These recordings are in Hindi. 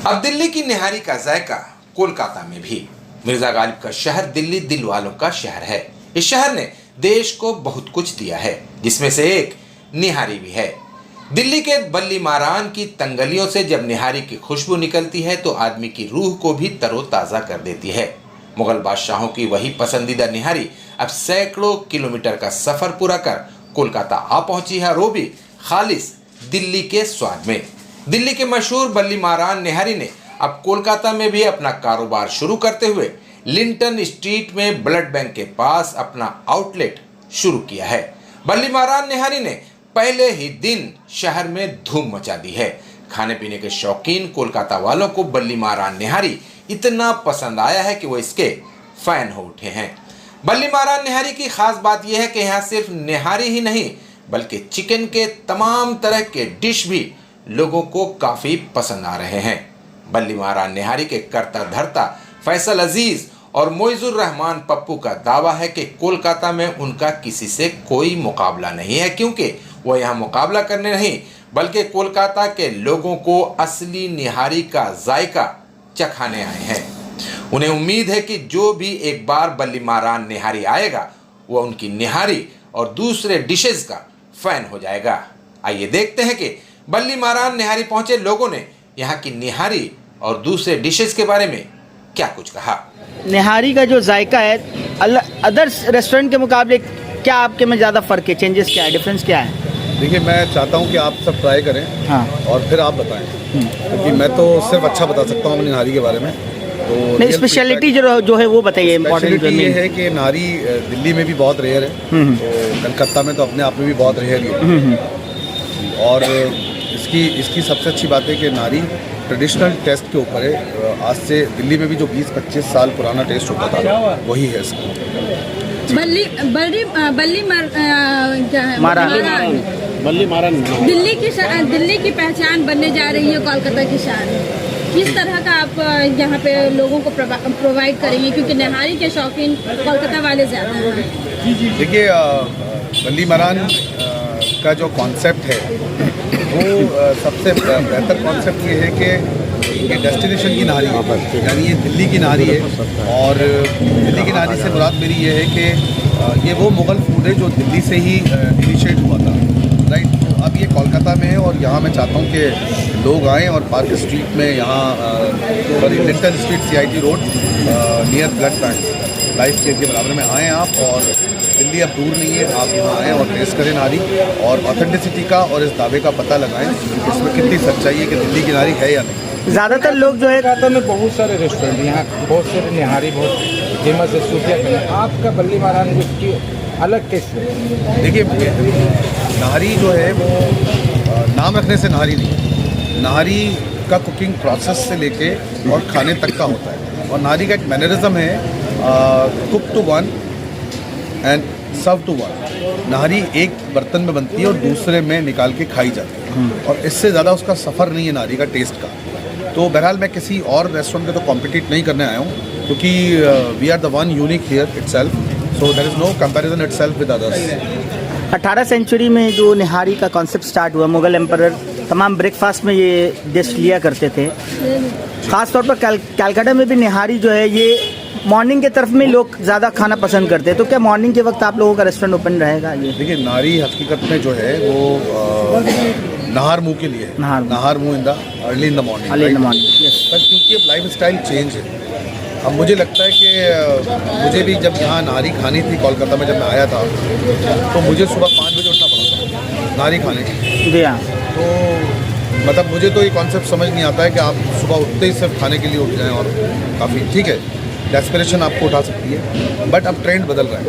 अब दिल्ली की निहारी का जायका कोलकाता में भी। मिर्जा गालिब का शहर दिल्ली दिल वालों का शहर है। इस शहर ने देश को बहुत कुछ दिया है, जिसमें से एक निहारी भी है। दिल्ली के बल्ली मारान की तंगलियों से जब निहारी की खुशबू निकलती है तो आदमी की रूह को भी तरोताजा कर देती है। मुगल बादशाहों की वही पसंदीदा निहारी अब सैकड़ों किलोमीटर का सफर पूरा कर कोलकाता आ पहुंची है, और वो भी खालिस दिल्ली के स्वाद में। दिल्ली के मशहूर बल्ली मारान निहारी ने अब कोलकाता में भी अपना कारोबार शुरू करते हुए लिंटन स्ट्रीट में ब्लड बैंक के पास अपना आउटलेट शुरू किया है। बल्ली मारान निहारी ने पहले ही दिन शहर में धूम मचा दी है। खाने पीने के शौकीन कोलकाता वालों को बल्ली मारान निहारी इतना पसंद आया है कि वो इसके फैन हो उठे हैं। बल्ली मारान निहारी की खास बात यह है कि यहाँ सिर्फ निहारी ही नहीं बल्कि चिकन के तमाम तरह के डिश भी लोगों को काफी पसंद आ रहे हैं। बल्ली मारान निहारी के करता धरता फैसल अजीज और मोइजुर रहमान पप्पू का दावा है कि कोलकाता में उनका किसी से कोई मुकाबला नहीं है, क्योंकि वो यहाँ मुकाबला करने नहीं बल्कि कोलकाता के लोगों को असली निहारी का जायका चखाने आए हैं। उन्हें उम्मीद है कि जो भी एक बार बल्ली मारान निहारी आएगा वो उनकी निहारी और दूसरे डिशेज का फैन हो जाएगा। आइए देखते हैं कि बल्ली मारान निहारी पहुंचे लोगों ने यहाँ की निहारी और दूसरे डिशेस के बारे में क्या कुछ कहा। निहारी का जो जायका है अदर रेस्टोरेंट के मुकाबले क्या आपके में ज़्यादा फ़र्क है, चेंजेस क्या है, डिफरेंस क्या है? देखिए, मैं चाहता हूँ कि आप सब ट्राई करें। हाँ। और फिर आप बताएं, क्योंकि मैं तो सिर्फ अच्छा बता सकता हूँ अपनी निहारी के बारे में। तो नहीं, स्पेशलिटी जो है वो बताइए। इम्पोर्टेंट ये है कि नारी दिल्ली में भी बहुत रेयर है, तो कलकत्ता में तो अपने आप में भी बहुत रेयर है। और इसकी सबसे अच्छी बात है कि नारी ट्रेडिशनल टेस्ट के ऊपर है। आज से दिल्ली में भी जो 20-25 साल पुराना टेस्ट होता था वही है इसका। बल्ली मारान दिल्ली की पहचान बनने जा रही है, कोलकाता की शान। किस तरह का आप यहाँ पे लोगों को प्रोवाइड करेंगे, क्योंकि निहारी के शौकीन कोलकाता वाले ज़्यादा हैं? देखिए, बल्ली मारान का जो कॉन्सेप्ट है वो सबसे बेहतर कॉन्सेप्ट ये है कि ये डेस्टिनेशन की नारी है, यानी ये दिल्ली की नारी है। और दिल्ली की नारी से मुराद मेरी ये है कि ये वो मुग़ल फूड है जो दिल्ली से ही इनिशिएट हुआ था, राइट। तो अब ये कोलकाता में है और यहाँ मैं चाहता हूँ कि लोग आएँ और पार्क स्ट्रीट में, यहाँ Linton street CIT road near blood bank life के बराबर में आएँ आप। और दिल्ली अब दूर नहीं है, आप यहाँ आएँ और टेस्ट करें नारी और ऑथेंटिसिटी का और इस दावे का पता लगाएं कि इसमें कितनी सच्चाई है कि दिल्ली की नारी है या नहीं। ज़्यादातर लोग जो है कोलकाता में बहुत सारे रेस्टोरेंट यहाँ, बहुत सारे निहारी बहुत फेमस है, सूफिया के। आपका बल्ली मारान उसकी अलग टेस्ट है। देखिए, नारी जो है वो नाम रखने से नारी नहीं, नारी का कुकिंग प्रोसेस से लेके और खाने तक का होता है। और नारी का एक मैनरिज्म है, cook to one and serve to one. नारी एक बर्तन में बनती है और दूसरे में निकाल के खाई जाती है, और इससे ज़्यादा उसका सफ़र नहीं है नारी का टेस्ट का। तो बहरहाल मैं किसी और रेस्टोरेंट के तो कॉम्पिटिट नहीं करने आया हूँ, क्योंकि we are the one unique here itself, so there is no comparison itself with others. 18 century में जो निहारी का कॉन्सेप्ट स्टार्ट हुआ, मुगल एम्परर तमाम ब्रेकफास्ट में ये डिश लिया करते थे। ख़ास तौर पर कलकत्ता में भी निहारी जो है ये मॉर्निंग के तरफ में लोग ज़्यादा खाना पसंद करते हैं। तो क्या मॉर्निंग के वक्त आप लोगों का रेस्टोरेंट ओपन रहेगा? ये देखिए, नारी हकीकत में जो है वो नहार मुँह के लिए है, नहार मुँह in the early in the morning, पर क्योंकि अब लाइफ स्टाइल चेंज है। अब मुझे लगता है कि मुझे भी जब यहाँ नारी खानी थी कोलकाता में, जब मैं आया था तो मुझे सुबह 5 बजे उठना पड़ा था नारी खाने के लिए। तो मतलब मुझे तो ये कॉन्सेप्ट समझ नहीं आता है कि आप सुबह उठते ही सिर्फ खाने के लिए उठ जाएं। और काफ़ी ठीक है, डेस्पिरेशन आपको उठा सकती है, बट अब ट्रेंड बदल रहा है।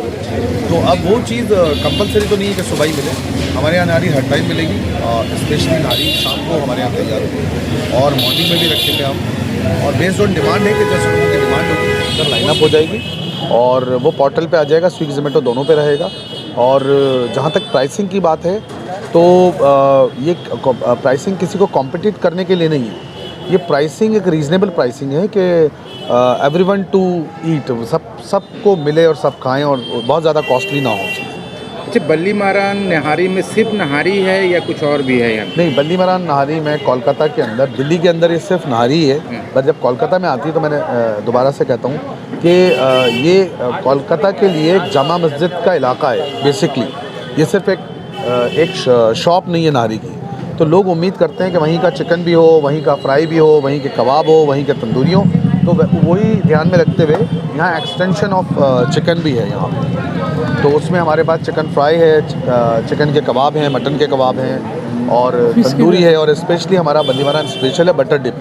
तो अब वो चीज़ कंपलसरी तो नहीं है कि सुबह ही मिले। हमारे यहाँ नारी हर टाइम मिलेगी, और स्पेशली नारी शाम को हमारे यहाँ तैयार होती है और मॉर्निंग में भी रखे थे हम। और बेस्ड ऑन डिमांड है कि जैसे लोगों की डिमांड होगी उधर लाइनअप हो जाएगी और वो पोर्टल पे आ जाएगा, स्विगी जोमेटो दोनों पे रहेगा। और जहाँ तक प्राइसिंग की बात है तो ये प्राइसिंग किसी को कॉम्पिटिट करने के लिए नहीं है। ये प्राइसिंग एक रीज़नेबल प्राइसिंग है कि एवरीवन टू ईट, सबको मिले और सब खाएं और बहुत ज़्यादा कॉस्टली ना हो। अच्छा, बल्ली मारान निहारी में सिर्फ नहारी है या कुछ और भी है यहाँ? नहीं, बल्ली मारान नहारी में कोलकाता के अंदर, दिल्ली के अंदर ये सिर्फ नहारी है। पर जब कोलकाता में आती है तो मैंने दोबारा से कहता हूँ कि ये कोलकाता के लिए एक जामा मस्जिद का इलाका है बेसिकली। ये सिर्फ एक शॉप नहीं है नहारी की। तो लोग उम्मीद करते हैं कि वहीं का चिकन भी हो, वहीं का फ्राई भी हो, वहीं के कबाब हो, वहीं के तंदूरी हो। तो वही ध्यान में रखते हुए यहाँ एक्सटेंशन ऑफ चिकन भी है यहाँ पे। तो उसमें हमारे पास चिकन फ्राई है, चिकन के कबाब हैं, मटन के कबाब हैं और तंदूरी है। और स्पेशली हमारा बल्ली मारान स्पेशल है बटर डिप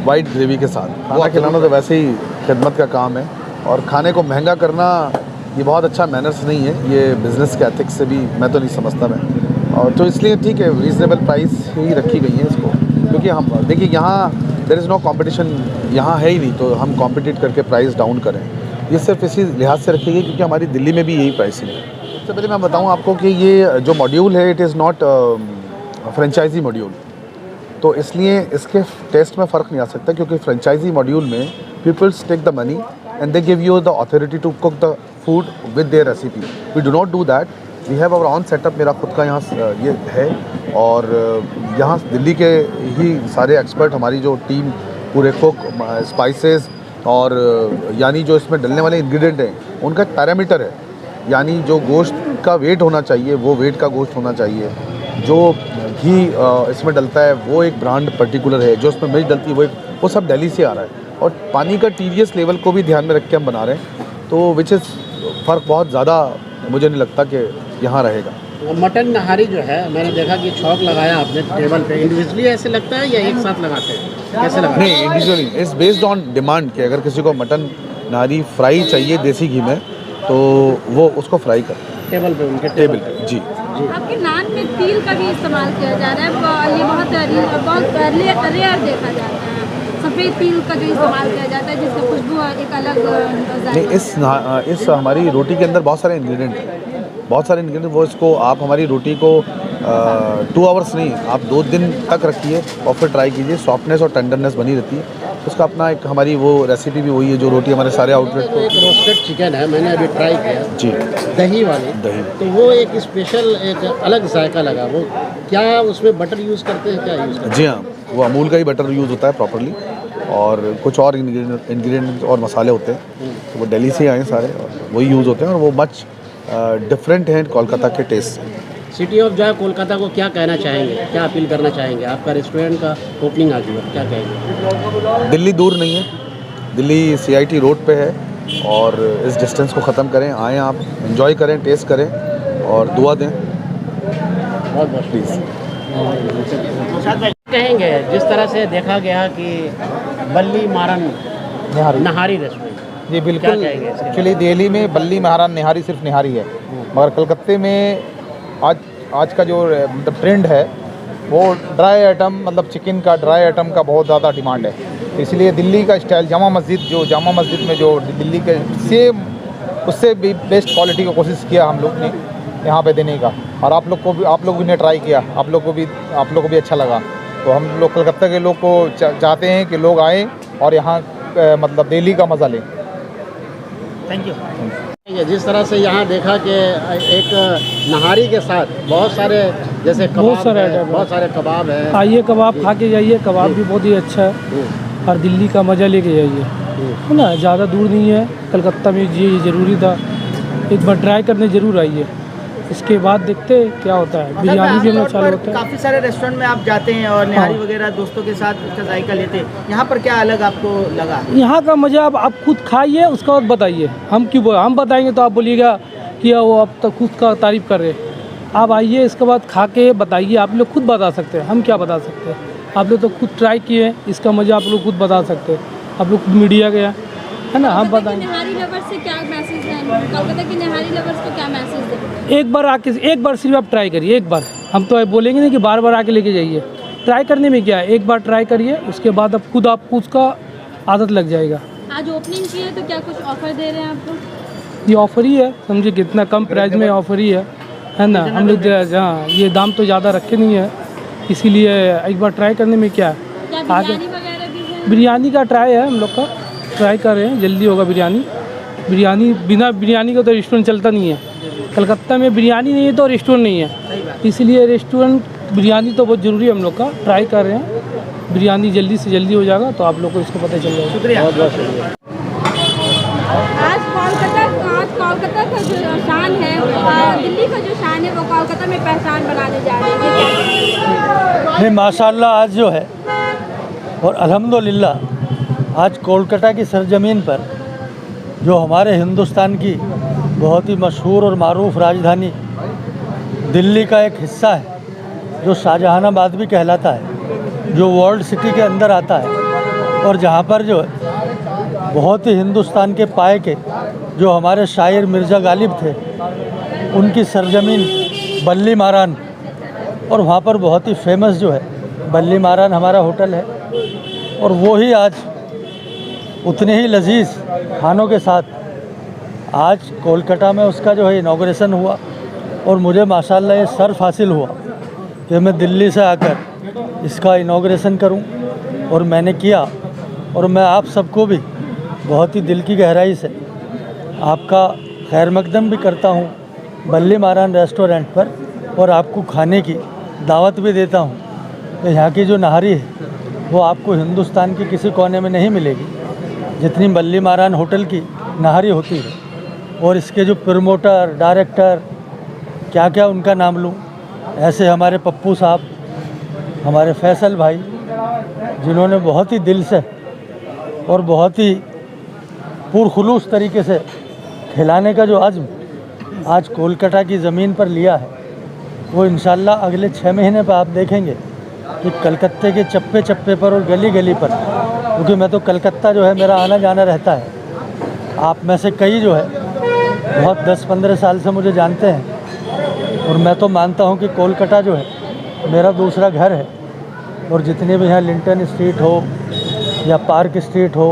वाइट ग्रेवी के साथ। खाना खिलाना तो वैसे ही खिदमत का काम है और खाने को महंगा करना ये बहुत अच्छा मैनर्स नहीं है। ये बिज़नेस के एथिक्स से भी मैं तो नहीं समझता मैं। और तो इसलिए ठीक है, रीज़नेबल प्राइस ही रखी गई है इसको, क्योंकि हम देखिए यहाँ देयर इज़ नो कंपटीशन यहाँ है ही नहीं, तो हम कॉम्पिटिट करके प्राइस डाउन करें। ये सिर्फ इसी लिहाज से रखी गई क्योंकि हमारी दिल्ली में भी यही प्राइसिंग है। सबसे पहले मैं बताऊँ आपको कि ये जो मॉड्यूल है it is not franchisee module, तो इसलिए इसके टेस्ट में फ़र्क नहीं आ सकता, क्योंकि फ्रेंचाइजी मॉड्यूल में peoples take the money and they give you the authority to cook the food with their recipe. We do not do that, we have our own setup. मेरा खुद का यहाँ ये है और यहाँ दिल्ली के ही सारे एक्सपर्ट, हमारी जो टीम, पूरे कुक, स्पाइसेस और यानी जो इसमें डलने वाले इंग्रेडिएंट हैं उनका पैरामीटर है। यानी जो गोश्त का वेट होना चाहिए वो वेट का गोश्त होना चाहिए, जो घी इसमें डलता है वो एक ब्रांड पर्टिकुलर है, जो इसमें मिर्च डलती है वो सब दिल्ली से आ रहा है। और पानी का टीडीएस लेवल को भी ध्यान में रख के हम बना रहे हैं, तो विच इज़ फ़र्क बहुत ज़्यादा मुझे नहीं लगता कि यहाँ रहेगा। मटन नहारी जो है मैंने देखा कि चौक लगाया आपने टेबल पे, इंडिविजुअली ऐसे लगता है या एक साथ लगाते हैं, कैसे लगाते हैं? नहीं, individually it's based on demand कि अगर किसी को मटन नहारी फ्राई चाहिए देसी घी में तो वो उसको फ्राई कर टेबल पे, उनके टेबल पे। जी, आपके नान में तिल का भी इस्तेमाल किया जा रहा है, ये बहुत रेयर देखा जाता है। सफ़ेद तिल का जो इस्तेमाल किया जाता है जिससे खुशबू एक अलग नहीं, इस हमारी रोटी के अंदर बहुत सारे इंग्रेडिएंट हैं, बहुत सारे इंग्रेडिएंट। वो इसको आप हमारी रोटी को 2 आवर्स नहीं, आप 2 दिन तक रखिए और फिर ट्राई कीजिए, सॉफ्टनेस और टेंडरनेस बनी रहती है। उसका अपना एक हमारी वो रेसिपी भी वही है जो रोटी हमारे सारे आउटलेट को। एक रोस्टेड चिकन है, मैंने अभी ट्राई किया जी, दही वाली, दही, तो वो एक स्पेशल एक अलग जायका लगा। वो क्या उसमें बटर यूज़ करते हैं, क्या यूज़ करते हैं? जी हाँ, वो अमूल का ही बटर यूज़ होता है प्रॉपरली और कुछ और इंग्रेडिएंट और मसाले होते हैं, तो वो दिल्ली से आए हैं सारे और वही यूज़ होते हैं और वो मच डिफरेंट हैं कोलकाता के टेस्ट से। सिटी ऑफ जो है कोलकाता को क्या कहना चाहेंगे, क्या अपील करना चाहेंगे? आपका रेस्टोरेंट का ओपनिंग आज हुआ, क्या कहेंगे? दिल्ली दूर नहीं है, दिल्ली CIT रोड पे है और इस डिस्टेंस को ख़त्म करें, आएँ आप, एंजॉय करें, टेस्ट करें और दुआ दें। बहुत बहुत प्लीज़ कहेंगे जिस तरह से देखा गया कि बल्ली मारन नहारी रेस्टोरेंट, जी क्या बिल्कुल। कहेंगे इसके? एक्चुअली दिल्ली में बल्ली महारान निहारी सिर्फ निहारी है, मगर कलकत्ते में आज का जो मतलब ट्रेंड है वो ड्राई आइटम, मतलब चिकन का ड्राई आइटम का बहुत ज़्यादा डिमांड है। इसलिए दिल्ली का स्टाइल जामा मस्जिद में जो दिल्ली के सेम उससे भी बेस्ट क्वालिटी की कोशिश किया हम लोग ने यहाँ पे देने का, और आप लोग भी ने ट्राई किया, आप लोग को भी अच्छा लगा। तो हम लोग कलकत्ता के लोग को चाहते हैं कि लोग आएँ और यहाँ मतलब दिल्ली का मज़ा लें। Thank you. जिस तरह से यहाँ देखा कि एक नहारी के साथ बहुत सारे जैसे बहुत सारे कबाब है। आइए कबाब खा के जाइए, कबाब भी बहुत ही अच्छा है और दिल्ली का मज़ा लेके जाइए, है ना। ज़्यादा दूर नहीं है, कलकत्ता में ये ज़रूरी था, एक बार ट्राई करने ज़रूर आइए, इसके बाद देखते हैं क्या होता है। बिरयानी भी हमें चालू होता है। काफ़ी सारे रेस्टोरेंट में आप जाते हैं और निहारी वगैरह दोस्तों के साथ उसका जायका लेते हैं, यहाँ पर क्या अलग आपको लगा? यहाँ का मज़ा आप खुद खाइए, उसके बाद बताइए। हम क्यों हम बताएंगे तो आप बोलिएगा कि वो आप तो खुद का तारीफ़ कर रहे हैं। आप आइए, इसके बाद खा के बताइए, आप लोग खुद बता सकते हैं, हम क्या बता सकते हैं। आप लोग तो खुद ट्राई किए, इसका मज़ा आप लोग खुद बता सकते हैं, आप लोग मीडिया गया है ना, हम बताएंगे। निहारी लवर्स से क्या मैसेज है, कोलकाता की निहारी लवर्स को क्या मैसेज दें? एक बार सिर्फ आप ट्राई करिए, एक बार। हम तो बोलेंगे नहीं कि बार बार आके लेके जाइए, ट्राई करने में क्या है, एक बार ट्राई करिए, उसके बाद आपको उसका आदत लग जाएगा। आज ओपनिंग की है तो क्या कुछ ऑफर दे रहे हैं आपको? ये ऑफर ही है, समझिए कितना कम प्राइस में ऑफर ही है ना। हम लोग हाँ, ये दाम तो ज़्यादा रखे नहीं है, इसीलिए एक बार ट्राई करने में क्या है। क्या बिरयानी वगैरह भी है? बिरयानी का ट्राई है, हम लोग का ट्राई कर रहे हैं, जल्दी होगा बिरयानी। बिना बिरयानी का तो रेस्टोरेंट चलता नहीं है। कलकत्ता में बिरयानी नहीं है तो रेस्टोरेंट नहीं है, इसलिए रेस्टोरेंट बिरयानी तो बहुत ज़रूरी है, हम लोग का ट्राई कर रहे हैं। बिरयानी जल्दी से जल्दी हो जाएगा तो आप लोग को इसको पता चल जाएगा। शुक्रिया। बहुत बहुत शुक्रिया। आज कोलकाता का जो शान है, दिल्ली का जो शान है, वो कोलकाता में पहचान बनाने जा रही है। नहीं, माशाल्लाह आज जो है और अल्हम्दुलिल्लाह आज कोलकाता की सरजमीन पर जो हमारे हिंदुस्तान की बहुत ही मशहूर और मारूफ राजधानी दिल्ली का एक हिस्सा है, जो शाहजहानाबाद भी कहलाता है, जो वर्ल्ड सिटी के अंदर आता है, और जहाँ पर जो है बहुत ही हिंदुस्तान के पाए के जो हमारे शायर मिर्ज़ा गालिब थे, उनकी सरजमीन बल्ली मारान, और वहाँ पर बहुत ही फेमस जो है बल्ली मारान हमारा होटल है, और वो ही आज उतने ही लजीज खानों के साथ आज कोलकाता में उसका जो है इनॉग्रेशन हुआ। और मुझे माशाल्लाह ये शर्फ हासिल हुआ कि मैं दिल्ली से आकर इसका इनॉग्रेशन करूं, और मैंने किया। और मैं आप सबको भी बहुत ही दिल की गहराई से आपका खैर मकदम भी करता हूं बल्ली मारान रेस्टोरेंट पर, और आपको खाने की दावत भी देता हूं कि यहाँ की जो नहारी है वो आपको हिंदुस्तान के किसी कोने में नहीं मिलेगी जितनी बल्ली मारान होटल की नहारी होती है। और इसके जो प्रमोटर, डायरेक्टर, क्या क्या उनका नाम लूँ, ऐसे हमारे पप्पू साहब, हमारे फैसल भाई, जिन्होंने बहुत ही दिल से और बहुत ही पुरखुलूस तरीके से खिलाने का जो अज़्म आज कोलकाता की ज़मीन पर लिया है, वो इंशाल्लाह अगले 6 महीने पर आप देखेंगे कि कलकत्ते के चप्पे चप्पे पर और गली गली पर, क्योंकि मैं तो कलकत्ता जो है मेरा आना जाना रहता है। आप में से कई जो है बहुत 10-15 साल से मुझे जानते हैं, और मैं तो मानता हूँ कि कोलकाता जो है मेरा दूसरा घर है। और जितने भी यहाँ लिंटन स्ट्रीट हो या पार्क स्ट्रीट हो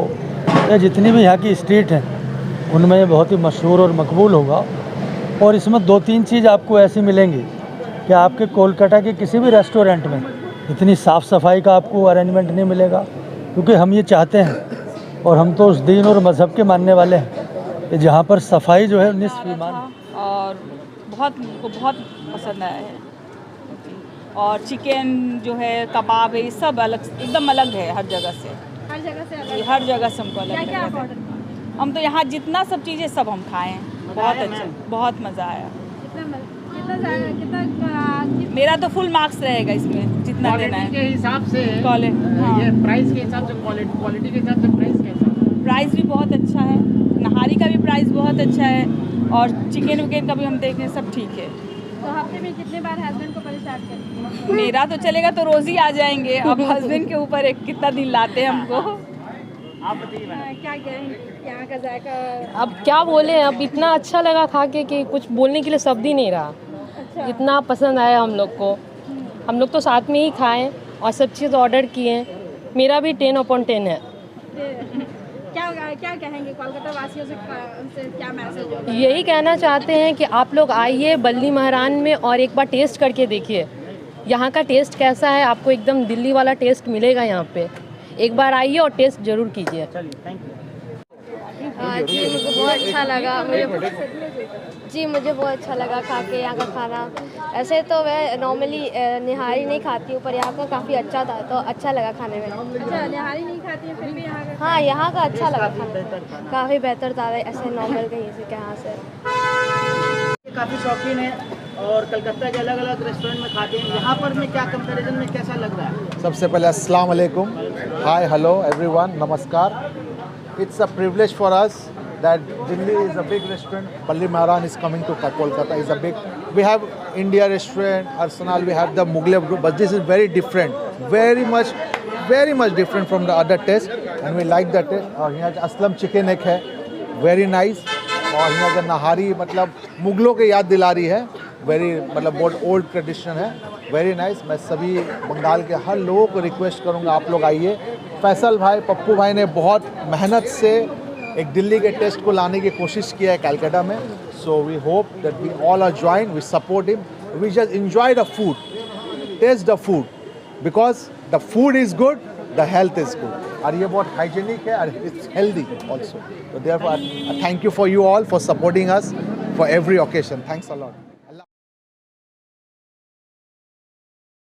या जितनी भी यहाँ की स्ट्रीट हैं, उनमें ये बहुत ही मशहूर और मकबूल होगा। और इसमें 2-3 चीज़ आपको ऐसी मिलेंगी कि आपके कोलकाता के किसी भी रेस्टोरेंट में इतनी साफ़ सफाई का आपको अरेंजमेंट नहीं मिलेगा, क्योंकि हम ये चाहते हैं और हम तो उस दीन और मज़हब के मानने वाले हैं कि जहाँ पर सफाई जो है निस्फ ईमान है। और बहुत पसंद आया है। और चिकन जो है, कबाब है, ये सब अलग, एकदम अलग है हर जगह से। हर जगह से अलग, हर जगह से हमको अलग क्या क्या आप लगा। ऑर्डर किए? हम तो यहाँ जितना सब चीज़ें सब हम खाए हैं, बहुत अच्छा, बहुत मज़ा आया। कितना मेरा तो फुल मार्क्स रहेगा इसमें, जितना देना क्वालिटी के है। हिसाब से हाँ। ये प्राइस के हिसाब से, क्वालिटी के हिसाब से प्राइस कैसा है? प्राइस भी बहुत अच्छा है, नहारी का भी प्राइस बहुत अच्छा है, और चिकन विकन का भी हम देखें सब ठीक है। तो हफ्ते में कितने बार हस्बैंड को परेशान करते हैं? मेरा तो चलेगा तो रोज़ ही आ जाएंगे, अब हस्बैंड के ऊपर एक कितना दिन लाते हैं हमको। आप बताइए मैडम। क्या कहें यहाँ का जायका? अब क्या बोले, अब इतना अच्छा लगा खा के कि कुछ बोलने के लिए शब्द ही नहीं रहा। अच्छा। इतना पसंद आया हम लोग को। हम लोग तो साथ में ही खाएं और सब चीज़ ऑर्डर किए। मेरा भी 10/10 है। क्या कहेंगे कोलकाता वासियों से, उनसे क्या मैसेज होगा? यही कहना चाहते हैं कि आप लोग आइए बल्ली महारान में और एक बार टेस्ट करके देखिए यहाँ का टेस्ट कैसा है। आपको एकदम दिल्ली वाला टेस्ट मिलेगा यहाँ पे। एक बार आइए और टेस्ट ज़रूर कीजिए। हाँ जी, मुझे बहुत अच्छा लगा। मुझे बहुत अच्छा लगा खा के यहाँ का खाना। ऐसे तो मैं नॉर्मली निहारी नहीं खाती हूँ, पर यहाँ का काफ़ी अच्छा था, तो अच्छा लगा खाने में। अच्छा, निहारी नहीं खाती है फिर भी यहाँ का? हाँ, यहाँ का अच्छा लगा खाना, काफ़ी बेहतर था ऐसे नॉर्मल कहीं से यहाँ से। काफ़ी शौकीन है और कलकत्ता के अलग अलग रेस्टोरेंट में खाते हैं, यहाँ पर में क्या कंपैरिजन में कैसा लग रहा है? सबसे पहले अस्सलाम वालेकुम, हाय, हेलो एवरीवन, नमस्कार। It's a privilege for us that Delhi is a big restaurant. Balli Maharan is coming to Kolkata. Is a big. We have India restaurant, Arsenal. We have the Mughal group, but this is very different, very much different from the other taste, and we like that taste. और यहाँ का असलम चिकन एक है, very nice. और यहाँ का नहारी मतलब मुगलों के याद दिला रही है, very मतलब बहुत ओल्ड ट्रेडिशन है, वेरी नाइस। मैं सभी बंगाल के हर लोगों को रिक्वेस्ट करूँगा आप लोग आइए। फैसल भाई, पप्पू भाई ने बहुत मेहनत से एक दिल्ली के टेस्ट को लाने की कोशिश किया है कलकत्ता में। So we hope that we all are join, we support him, we just enjoy the food, taste the food, because the food is good, the health is good, और ये बहुत हाइजीनिक है और इट्स हेल्दी ऑल्सो। तो therefore thank you for you all for supporting us for every occasion. Thanks a lot.